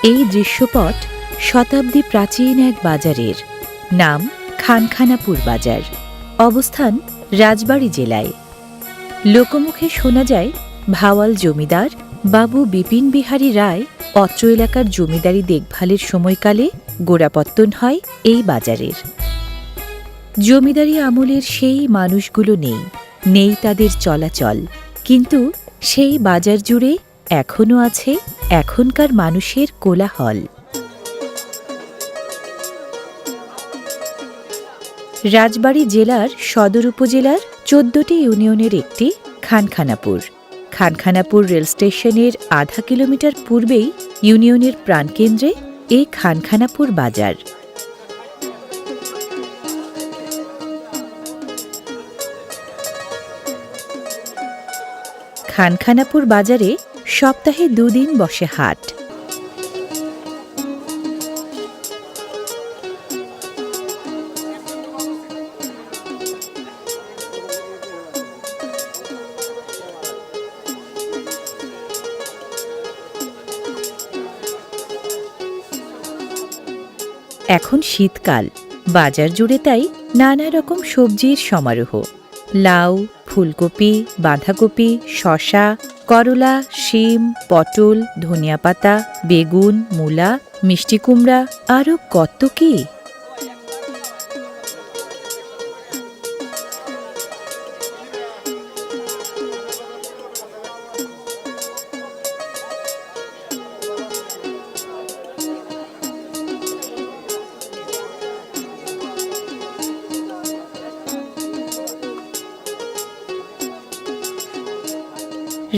এই দৃশ্যপট শতাব্দী প্রাচীন এক বাজারের। নাম খানখানাপুর বাজার। অবস্থান রাজবাড়ী জেলায়। লোকমুখে শোনা যায়, ভাওয়াল জমিদার বাবু বিপিন বিহারী রায় অত্র এলাকার জমিদারি দেখভালের সময়কালে গোড়াপত্তন হয় এই বাজারের। জমিদারি আমলের সেই মানুষগুলো নেই তাদের চলাচল, কিন্তু সেই বাজার জুড়ে এখনও আছে এখনকার মানুষের কোলাহল। রাজবাড়ী জেলার সদর উপজেলার ১৪টি ইউনিয়নের একটি খানখানাপুর। খানখানাপুর রেল স্টেশনের আধা কিলোমিটার পূর্বেই ইউনিয়নের প্রাণকেন্দ্রে এই খানখানাপুর বাজার। খানখানাপুর বাজারে সপ্তাহে ২ দিন বসে হাট। এখন শীতকাল, বাজার জুড়ে তাই নানা রকম সবজির সমারোহ। লাউ, ফুলকপি, বাঁধাকপি, শসা, করলা, শিম, পটল, ধনিয়াপাতা, বেগুন, মূলা, মিষ্টি কুমড়া, আরও কত কি!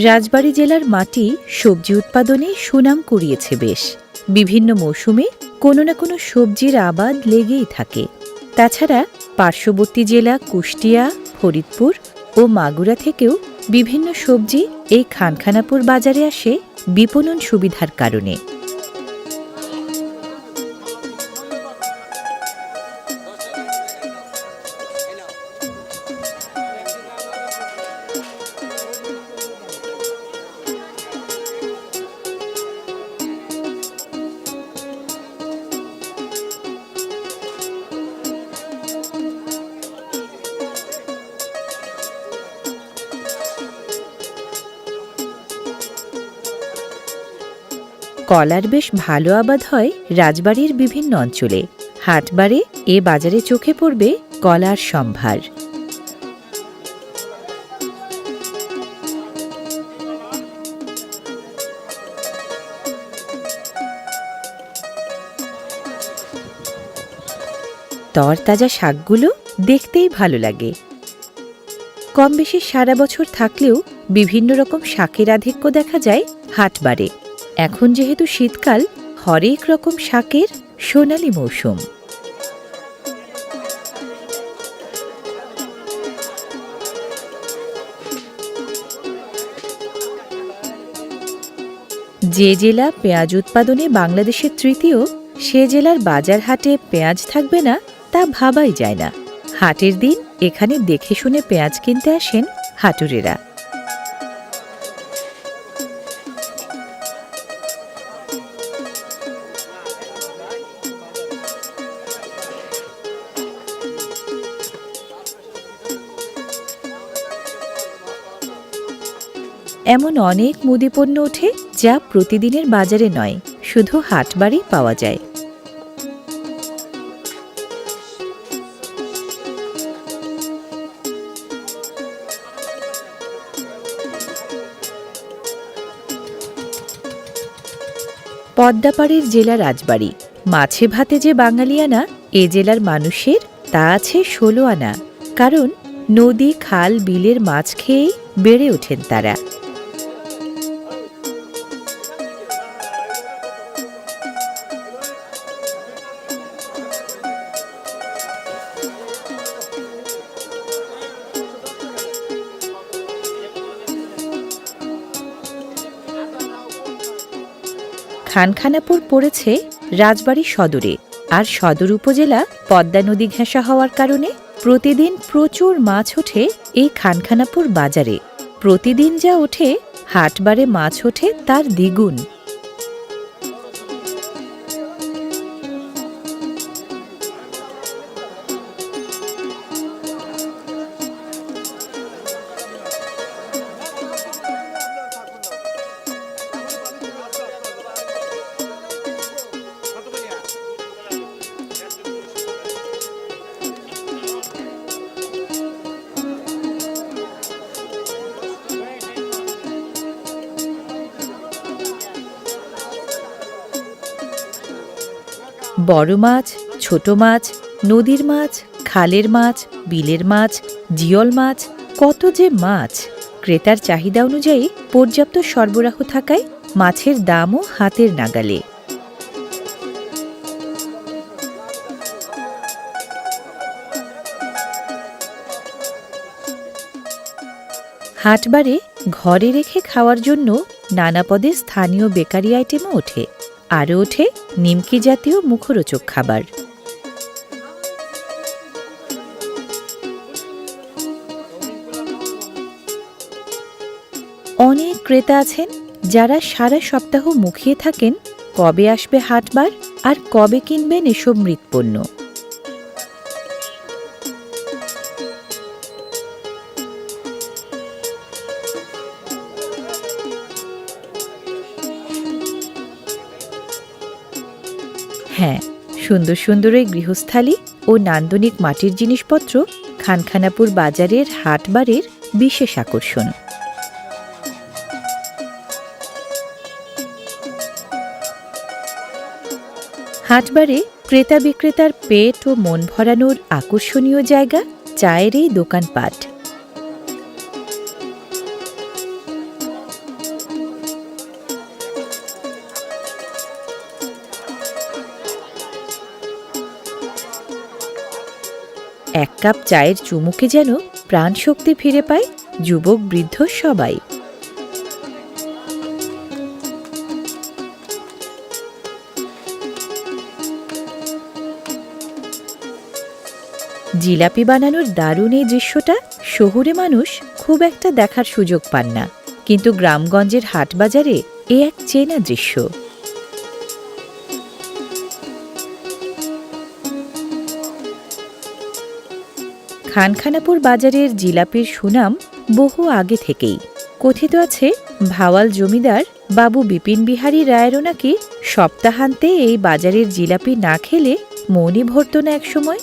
রাজবাড়ী জেলার মাটি সবজি উৎপাদনে সুনাম কুড়িয়েছে বেশ। বিভিন্ন মৌসুমে কোনো না কোনো সবজির আবাদ লেগেই থাকে। তাছাড়া পার্শ্ববর্তী জেলা কুষ্টিয়া, ফরিদপুর ও মাগুরা থেকেও বিভিন্ন সবজি এই খানখানাপুর বাজারে আসে বিপণন সুবিধার কারণে। কলার বেশ ভালো আবাদ হয় রাজবাড়ির বিভিন্ন অঞ্চলে। হাটবারে এ বাজারে চোখে পড়বে কলার সম্ভার। তরতাজা শাকগুলো দেখতেই ভালো লাগে। কম বেশি সারা বছর থাকলেও বিভিন্ন রকম শাকের আধিক্য দেখা যায় হাটবারে। এখন যেহেতু শীতকাল, হরেক রকম শাকের সোনালি মৌসুম। যে জেলা পেঁয়াজ উৎপাদনে বাংলাদেশের তৃতীয়, সে জেলার বাজার হাটে পেঁয়াজ থাকবে না তা ভাবাই যায় না। হাটের দিন এখানে দেখে শুনে পেঁয়াজ কিনতে আসেন হাটুরেরা। এমন অনেক মুদিপণ্য ওঠে যা প্রতিদিনের বাজারে নয়, শুধু হাটবারেই পাওয়া যায়। পদ্মাপাড়ের জেলা রাজবাড়ী। মাছে ভাতে যে বাঙালিয়ানা এ জেলার মানুষের, তা আছে ১৬ আনা। কারণ নদী, খাল, বিলের মাছ খেয়েই বেড়ে ওঠেন তারা। খানখানাপুর পড়েছে রাজবাড়ী সদরে, আর সদর উপজেলা পদ্মা নদী ঘেঁষা হওয়ার কারণে প্রতিদিন প্রচুর মাছ ওঠে এই খানখানাপুর বাজারে। প্রতিদিন যা ওঠে, হাটবারে মাছ ওঠে তার দ্বিগুণ। বড় মাছ, ছোট মাছ, নদীর মাছ, খালের মাছ, বিলের মাছ, জিয়ল মাছ, কত যে মাছ। ক্রেতার চাহিদা অনুযায়ী পর্যাপ্ত সরবরাহ থাকায় মাছের দামও হাতের নাগালে। হাটবারে ঘরে রেখে খাওয়ার জন্য নানা পদে স্থানীয় বেকারি আইটেমও ওঠে। আরও ওঠে নিমকি জাতীয় মুখরোচক খাবার। অনেক ক্রেতা আছেন যারা সারা সপ্তাহ মুখিয়ে থাকেন কবে আসবে হাটবার আর কবে কিনবেন এসব মৃৎপণ্য। হ্যাঁ, সুন্দর সুন্দর এই গৃহস্থালী ও নান্দনিক মাটির জিনিসপত্র খানখানাপুর বাজারের হাটবারের বিশেষ আকর্ষণ। হাটবারে ক্রেতা বিক্রেতার পেট ও মন ভরানোর আকর্ষণীয় জায়গা চায়ের এই দোকানপাট। এক কাপ চায়ের চুমুকে যেন প্রাণ শক্তি ফিরে পায় যুবক বৃদ্ধ সবাই। জিলাপি বানানোর দারুণ এই দৃশ্যটা শহুরে মানুষ খুব একটা দেখার সুযোগ পান না, কিন্তু গ্রামগঞ্জের হাটবাজারে এ এক চেনা দৃশ্য। খানখানাপুর বাজারের জিলাপির সুনাম বহু আগে থেকেই। কথিত আছে ভাওয়াল জমিদার বাবু বিপিন বিহারী রায়েরও নাকি সপ্তাহান্তে এই বাজারের জিলাপি না খেলে মনই ভরত না একসময়।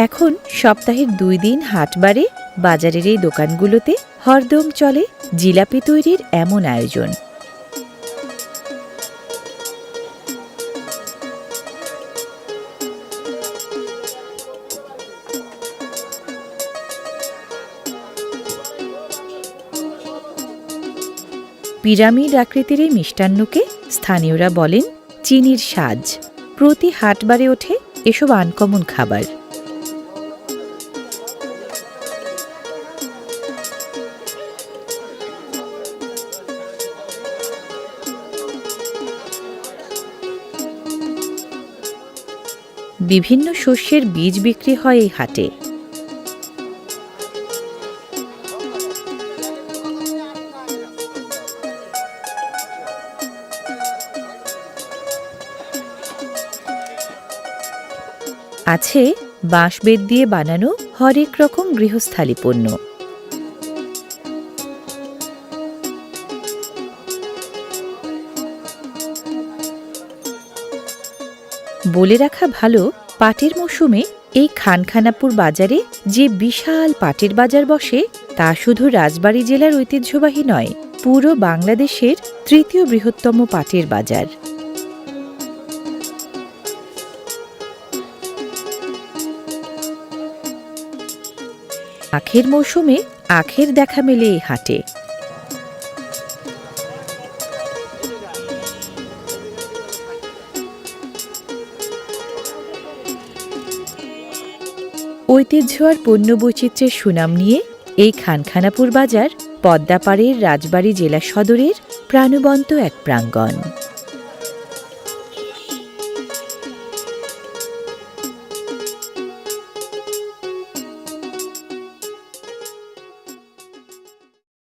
এখন সপ্তাহের 2 দিন হাটবারে বাজারের এই দোকানগুলোতে হরদম চলে জিলাপি তৈরির এমন আয়োজন। পিরামিড আকৃতির এই মিষ্টান্নকে স্থানীয়রা বলেন চিনির সাজ। প্রতি হাটবারে ওঠে এসব আনকমন খাবার। বিভিন্ন শস্যের বীজ বিক্রি হয় এই হাটে। আছে বাঁশবেত দিয়ে বানানো হরেক রকম গৃহস্থালী পণ্য। বলে রাখা ভালো, পাটের মৌসুমে এই খানখানাপুর বাজারে যে বিশাল পাটের বাজার বসে তা শুধু রাজবাড়ী জেলার ঐতিহ্যবাহী নয়, পুরো বাংলাদেশের 3য় বৃহত্তম পাটের বাজার। আখের মৌসুমে আখের দেখা মেলে এই হাটে। ঐতিহ্য আর পণ্য বৈচিত্র্যের সুনাম নিয়ে এই খানখানাপুর বাজার পদ্মাপাড়ের রাজবাড়ী জেলা সদরের প্রাণবন্ত এক প্রাঙ্গণ।